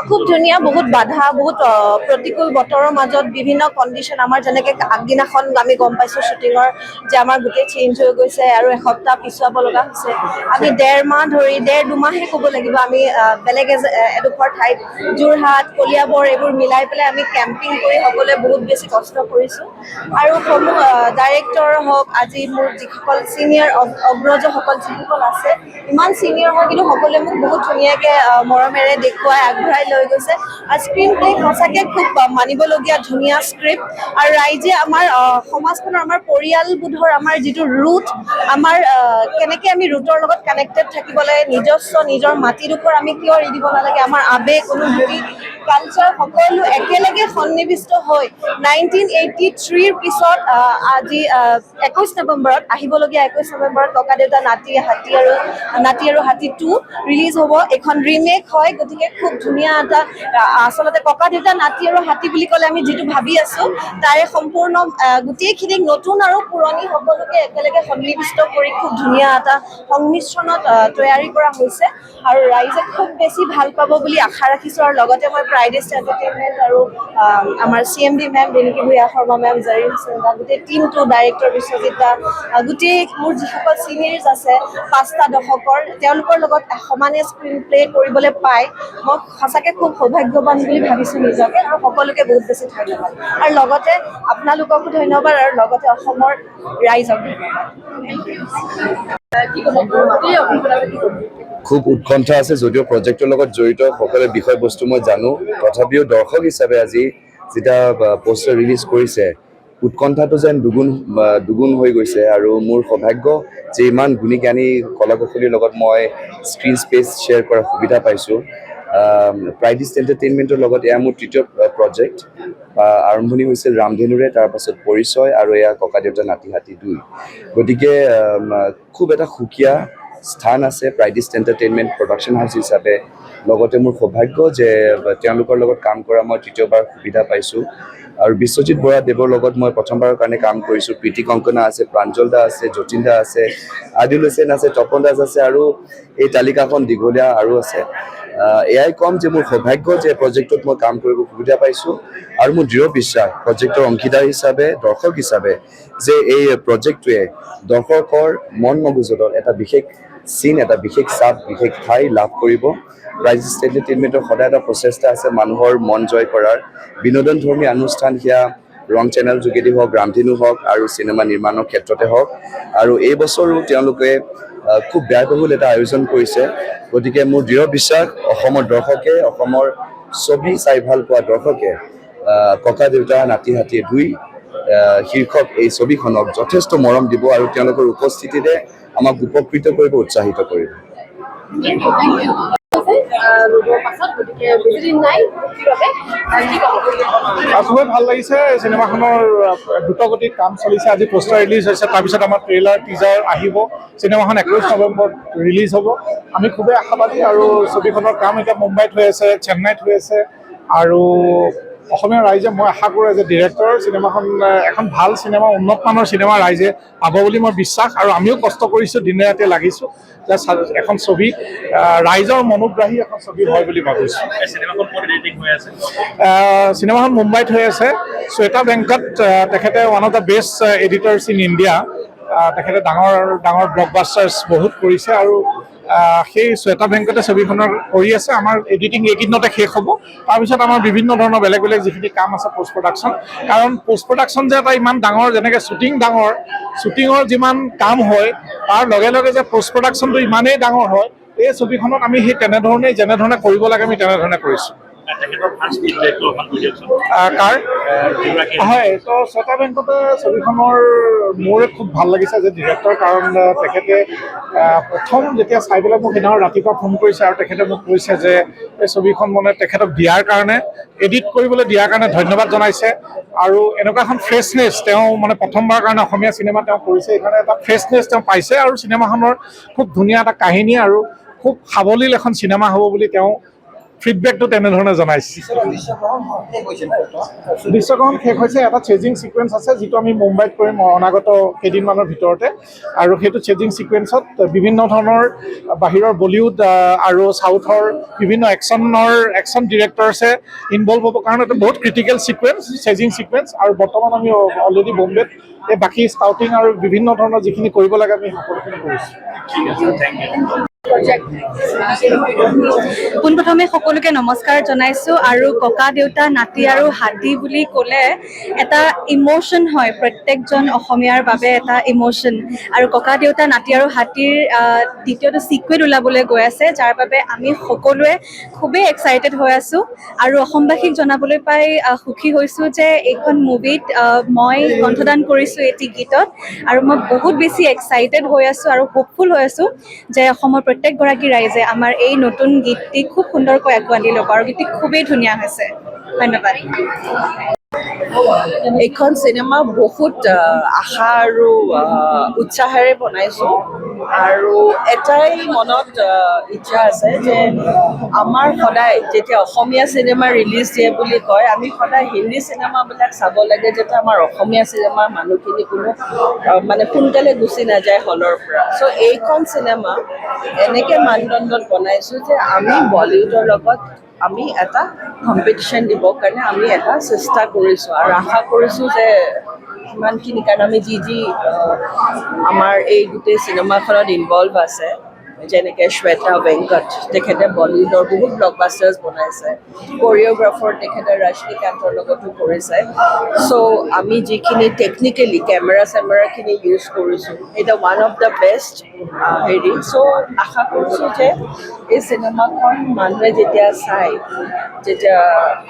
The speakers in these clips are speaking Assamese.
খুব ধুনীয়া, বহুত বাধা, বহুত প্ৰতিকূল বতৰৰ মাজত বিভিন্ন কণ্ডিশ্যন আমাৰ যেনেকৈ আগদিনাখন আমি গম পাইছোঁ শ্বুটিঙৰ যে আমাৰ গোটেই চেঞ্জ হৈ গৈছে আৰু এসপ্তাহ পিছুৱাব লগা হৈছে। আমি দুমাহে ক'ব লাগিব আমি বেলেগ এডোখৰ ঠাইত যোৰহাট, কলিয়াবৰ এইবোৰ মিলাই পেলাই আমি কেম্পিং কৰি সকলোৱে বহুত বেছি কষ্ট কৰিছোঁ। আৰু সমূহ ডাইৰেক্টৰ হওক, আজি মোৰ যিসকল ছিনিয়ৰ অগ্ৰজসকল যিসকল আছে, ইমান ছিনিয়ৰ হয় কিন্তু সকলোৱে মোক বহুত ধুনীয়াকৈ মৰমেৰে দেখুৱাই আগবঢ়াই লৈ গৈছে। আৰু স্ক্ৰীন প্লে সঁচাকৈ খুব মানিবলগীয়া ধুনীয়া স্ক্ৰিপ্ট। আৰু ৰাইজে আমাৰ সমাজখনৰ, আমাৰ পৰিয়ালবোধৰ আমাৰ যিটো ৰুট, আমাৰ কেনেকৈ আমি ৰুটৰ লগত কানেক্টেড থাকিব লাগে, নিজৰ মাটিডোখৰ আমি কিয় এৰি দিব নালাগে, আমাৰ আৱেগ, অনুভূতি, কালচাৰ সকলো একেলগে সন্নিৱিষ্ট হৈ 1983ৰ পিছত আজি 21 নৱেম্বৰত আহিবলগীয়া 21 নৱেম্বৰত ককাদেউতা নাতি আৰু হাতী 2 ৰিলিজ হ'ব। এখন ৰিমেক হয়, গতিকে খুব ধুনীয়া এটা আচলতে ককাদেউতা নাতি আৰু হাতী বুলি ক'লে আমি যিটো ভাবি আছোঁ তাৰে সম্পূৰ্ণ গোটেইখিনিক নতুন আৰু পুৰণি সকলোকে একেলগে সন্নিৱিষ্ট কৰি খুব ধুনীয়া এটা সংমিশ্ৰণত তৈয়াৰী কৰা হৈছে আৰু ৰাইজে খুব বেছি ভাল পাব বুলি আশা ৰাখিছোঁ। আৰু লগতে মই প্ৰাইডেষ্ট এণ্টাৰটেইনমেণ্ট আৰু আমাৰ CMD ma'am Riniki Bhuyan Sharma ma'am, Zarin Sinha, গোটেই টিমটো, ডাইৰেক্টৰ বিশ্বজিত দা, গোটেই মোৰ যিসকল চিনিয়ৰ্ছ আছে 5টা দশকৰ, তেওঁলোকৰ লগত সমানে স্ক্ৰীন প্লে কৰিবলৈ পাই মই সঁচাকৈ খুব সৌভাগ্যৱান বুলি ভাবিছোঁ নিজকে। আৰু সকলোকে বহুত বেছি ধন্যবাদ, আৰু লগতে আপোনালোককো ধন্যবাদ, আৰু লগতে অসমৰ ৰাইজক ধন্যবাদ। খুব উৎকণ্ঠা আছে, যদিও প্ৰজেক্টৰ লগত জড়িত সকলো বিষয়বস্তু মই জানো, তথাপিও দৰ্শক হিচাপে আজি যেতিয়া পোষ্টাৰ ৰিলিজ কৰিছে, উৎকণ্ঠাটো যেন দুগুণ হৈ গৈছে। আৰু মোৰ সৌভাগ্য যে ইমান গুণী জ্ঞানী কলা কুশলীৰ লগত মই স্ক্ৰীণ স্পেচ শ্বেয়াৰ কৰাৰ সুবিধা পাইছোঁ। প্ৰাইডেষ্ট এণ্টাৰটেইনমেণ্টৰ লগত এয়া মোৰ তৃতীয় প্ৰজেক্ট। আৰম্ভণি হৈছিল ৰামধেনুৰে, তাৰপাছত পৰিচয়, আৰু এয়া ককাদেউতা নাতি হাতী 2। গতিকে খুব এটা সুকীয়া স্থান আছে প্ৰাইডেষ্ট এণ্টাৰটেইনমেণ্ট প্ৰডাকশ্যন হাউচ হিচাপে। লগতে মোৰ সৌভাগ্য যে তেওঁলোকৰ লগত কাম কৰা মই তৃতীয়বাৰ সুবিধা পাইছোঁ। আৰু বিশ্বজিৎ বৰা দেৱৰ লগত মই প্ৰথমবাৰৰ কাৰণে কাম কৰিছোঁ। প্ৰীতি কংকনা আছে, প্ৰাঞ্জল দা আছে, যতীন দা আছে, আদিল হুছেইন আছে, তপন দাস আছে, আৰু এই তালিকাখন দীঘলীয়া আৰু আছে। এয়াই ক'ম যে মোৰ সৌভাগ্য যে প্ৰজেক্টত মই কাম কৰিব সুবিধা পাইছোঁ, আৰু মোৰ দৃঢ় বিশ্বাস প্ৰজেক্টৰ অংশীদাৰ হিচাপে, দৰ্শক হিচাপে, যে এই প্ৰজেক্টটোৱে দৰ্শকৰ মন মগজুত এটা বিশেষ চিন, এটা বিশেষ চাপ, বিশেষ ঠাই লাভ কৰিব। প্ৰাইডেষ্ট এণ্টাৰটেইনমেণ্টৰ সদায় এটা প্ৰচেষ্টা আছে মানুহৰ মন জয় কৰাৰ। বিনোদনধৰ্মী অনুষ্ঠান সেয়া ৰং চেনেল যোগেদি হওক, ৰামধেনু হওক, আৰু চিনেমা নিৰ্মাণৰ ক্ষেত্ৰতে হওক। আৰু এই বছৰো তেওঁলোকে খুব ব্যয়বহুল এটা আয়োজন কৰিছে। গতিকে মোৰ দৃঢ় বিশ্বাস অসমৰ দৰ্শকে, অসমৰ ছবি চাই ভাল পোৱা দৰ্শকে ককাদেউতা নাতি হাতী 2 শীৰ্ষক এই ছবিখনক যথেষ্ট মৰম দিব, আৰু তেওঁলোকৰ উপস্থিতিৰে আমাক উপকৃত কৰিব, উৎসাহিত কৰিব। খুবেই ভাল লাগিছে। চিনেমাখনৰ দ্ৰুতগতিত কাম চলিছে। আজি পোষ্টাৰ ৰিলিজ হৈছে, তাৰপিছত আমাৰ ট্ৰেইলাৰ, টিজাৰ আহিব। চিনেমাখন 21 নৱেম্বৰত ৰিলিজ হ'ব। আমি খুবেই আশাবাদী, আৰু ছবিখনৰ কাম এতিয়া মুম্বাইত হৈ আছে, চেন্নাইত হৈ আছে। আৰু অসমীয়া ৰাইজে, মই আশা কৰোঁ যে ডিৰেক্টৰ চিনেমাখন এখন ভাল চিনেমা, উন্নতমানৰ চিনেমা ৰাইজে পাব বুলি মই বিশ্বাস। আৰু আমিও কষ্ট কৰিছোঁ, দিনে ৰাতিয়ে লাগিছোঁ যে এখন ছবি ৰাইজৰ মনোগ্ৰাহী এখন ছবি হয় বুলি ভাবিছোঁ। চিনেমাখন মুম্বাইত হৈ আছে। শ্বেতা ভেংকট, তেখেতে one of the best editors in India. তেখেতে ডাঙৰ ব্লকবাষ্টাৰ্ছ বহুত কৰিছে, আৰু সেই শ্বেতা ভেংকটে ছবিখনৰ কৰি আছে। আমাৰ এডিটিং এইকেইদিনতে শেষ হ'ব। তাৰপিছত আমাৰ বিভিন্ন ধৰণৰ বেলেগ যিখিনি কাম আছে পষ্ট প্ৰডাকশ্যন। কাৰণ পষ্ট প্ৰডাকশ্যন যে এটা ইমান ডাঙৰ, যেনেকৈ শ্বুটিং ডাঙৰ, শ্বুটিঙৰ যিমান কাম হয় তাৰ লগে লগে যে পষ্ট প্ৰডাকশ্যনটো ইমানেই ডাঙৰ হয়, এই ছবিখনত আমি সেই যেনেধৰণে কৰিব লাগে আমি তেনেধৰণে কৰিছোঁ। হয়, তো শ্বেতা ভেংকটে ছবিখনৰ মোৰে খুব ভাল লাগিছে যে ডিৰেক্টৰ, কাৰণ তেখেতে প্ৰথম যেতিয়া চাই পেলাই মোক সেইদিনা ৰাতিপুৱা ফোন কৰিছে, আৰু তেখেতে মোক কৈছে যে এই ছবিখন মানে তেখেতক দিয়াৰ কাৰণে, এডিট কৰিবলৈ দিয়াৰ কাৰণে ধন্যবাদ জনাইছে। আৰু এনেকুৱা এখন ফ্ৰেছনেছ তেওঁ মানে প্ৰথমবাৰৰ কাৰণে অসমীয়া চিনেমা তেওঁ কৰিছে, সেইকাৰণে এটা ফ্ৰেছনেছ তেওঁ পাইছে। আৰু চিনেমাখনৰ খুব ধুনীয়া এটা কাহিনী, আৰু খুব সাৱলীল এখন চিনেমা হ'ব বুলি তেওঁ ফিডবেকটো তেনেধৰণে জনাইছে। দৃশ্যগ্ৰহণ শেষ হৈছে। এটা চেজিং ছিকুৱেঞ্চ আছে যিটো আমি মুম্বাইত কৰিম অনাগত কেইদিনমানৰ ভিতৰতে, আৰু সেইটো চেজিং ছিকুৱেঞ্চত বিভিন্ন ধৰণৰ বাহিৰৰ বলিউড আৰু চাউথৰ বিভিন্ন একশ্যন ডিৰেক্টৰ্ছে ইনভলভ হ'ব, কাৰণ এটা বহুত ক্ৰিটিকেল ছিকুৱেঞ্চ, চেজিং ছিকুৱেঞ্চ। আৰু বৰ্তমান আমি অলৰেডি বম্বেত এই বাকী স্কাউটিং আৰু বিভিন্ন ধৰণৰ যিখিনি কৰিব লাগে আমি সকলোখিনি কৰিছোঁ। পোনপ্ৰথমে সকলোকে নমস্কাৰ জনাইছোঁ। আৰু ককা দেউতা নাতি আৰু হাতী বুলি ক'লে এটা ইম'শ্যন হয়, প্ৰত্যেকজন অসমীয়াৰ বাবে এটা ইম'শ্যন। আৰু ককা দেউতা নাতি আৰু হাতীৰ দ্বিতীয়টো ছিকুৱেল ওলাবলৈ গৈ আছে, যাৰ বাবে আমি সকলোৱে খুবেই এক্সাইটেড হৈ আছোঁ। আৰু অসমবাসীক জনাবলৈ পাই সুখী হৈছোঁ যে এইখন মুভিত মই কণ্ঠদান কৰিছোঁ এটি গীতত, আৰু মই বহুত বেছি এক্সাইটেড হৈ আছোঁ আৰু হোপফুল হৈ আছোঁ যে অসমৰ প্ৰত্যেকগৰাকী ৰাইজে আমাৰ এই নতুন গীতটি খুব সুন্দৰকৈ আঁকোৱালি ল'ব, আৰু গীতটি খুবেই ধুনীয়া হৈছে। ধন্যবাদ। এইখন চিনেমা বহুত আশা আৰু উৎসাহেৰে বনাইছোঁ, আৰু এটাই মনত ইচ্ছা আছে যে আমাৰ সদায় যেতিয়া অসমীয়া চিনেমা ৰিলিজ দিয়ে বুলি কয়, আমি সদায় হিন্দী চিনেমাবিলাক চাব লাগে, যাতে আমাৰ অসমীয়া চিনেমাৰ মানুহখিনি কোনো মানে সোনকালে গুচি নাযায় হলৰ পৰা। চ' এইখন চিনেমা এনেকৈ মানদণ্ডত বনাইছোঁ যে আমি বলিউডৰ লগত আমি এটা কম্পিটিশ্যন দিবৰ কাৰণে আমি এটা চেষ্টা কৰিছোঁ, আৰু আশা কৰিছোঁ যে সিমানখিনি, কাৰণ আমি যি আমাৰ এই গোটেই চিনেমাখনত ইনভলভ আছে, যেনেকৈ শ্বেতা ভেংকট, তেখেতে বলিউডৰ বহুত ব্লকবাষ্টাৰ্ছ বনাইছে, কৰিঅ'গ্ৰাফাৰ তেখেতে ৰজনীকান্তৰ লগতো কৰিছে। চ' আমি যিখিনি টেকনিকেলি কেমেৰাখিনি ইউজ কৰিছোঁ, এটা ওৱান অফ দ্য বেষ্ট হেৰি। চ' আশা কৰিছোঁ যে এই চিনেমাখন মানুহে যেতিয়া চায়, যেতিয়া,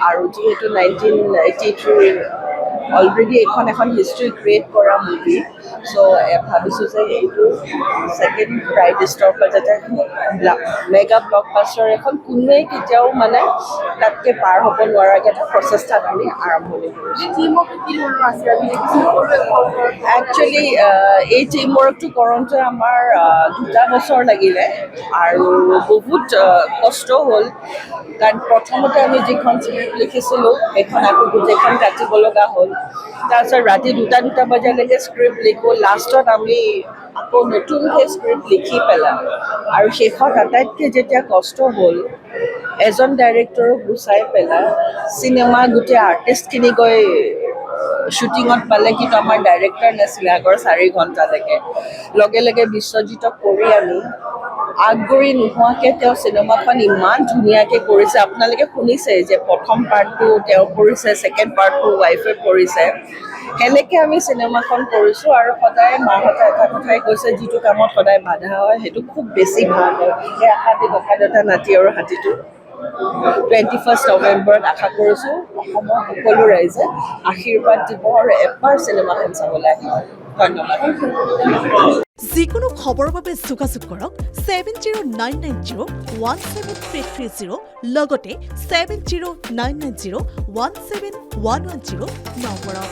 আৰু যিহেতু 1983 অলৰেডি এখন হিষ্ট্ৰী ক্ৰিয়েট কৰা মুভি, চ' ভাবিছোঁ যে এইটো ছেকেণ্ড প্ৰাইডিষ্টৰ পৰা যাতে মেগা ব্লকবাষ্টাৰ এখন কোনোৱে কেতিয়াও মানে তাতকৈ পাৰ হ'ব নোৱাৰাকৈ এটা প্ৰচেষ্টাত আমি আৰম্ভণি কৰিছোঁ। একচুৱেলি এই টিম ৱৰ্কটো কৰোঁতে আমাৰ 2 বছৰ লাগিলে, আৰু বহুত কষ্ট হ'ল, কাৰণ প্ৰথমতে আমি যিখন স্ক্ৰিপ্ট লিখিছিলোঁ সেইখন আকৌ গোটেইখন কাটিব লগা হ'ল। তাৰপিছত ৰাতি 2টা বজালৈকে স্ক্ৰিপ্ট লিখোঁ, লাষ্টত আমি আকৌ নতুনকৈ স্ক্ৰিপ্ট লিখি পেলাওঁ। আৰু শেষত আটাইতকৈ যেতিয়া কষ্ট হ'ল, এজন ডাইৰেক্টৰক গুচাই পেলাই চিনেমা গোটেই আৰ্টিষ্টখিনি গৈ শ্বুটিঙত পালে, কিন্তু আমাৰ ডাইৰেক্টৰ নাছিলে আগৰ 4 ঘণ্টালৈকে। লগে লগে বিশ্বজিতক কৰি আনি আগবাঢ়ি নোহোৱাকৈ তেওঁ চিনেমাখন ইমান ধুনীয়াকৈ কৰিছে। আপোনালোকে শুনিছে যে প্ৰথম পাৰ্টটো তেওঁ কৰিছে, ছেকেণ্ড পাৰ্টটো ৱাইফে কৰিছে। সেনেকৈ আমি চিনেমাখন কৰিছোঁ, আৰু সদায় মাহঁতে এটা কথাই কৈছে, যিটো কামত সদায় বাধা হয় সেইটো খুব বেছি ভাল হয়। সেই আশাটি ককা দেউতা নাতি আৰু হাতীটো 21 নৱেম্বৰত আশা কৰিছোঁ অসমৰ সকলো ৰাইজে আশীৰ্বাদ দিব আৰু এবাৰ চিনেমাখন চাবলৈ আহিব। ধন্যবাদ। যিকোনো খবৰৰ বাবে যোগাযোগ কৰক 7099017330 লগতে 7099017110 নম্বৰত।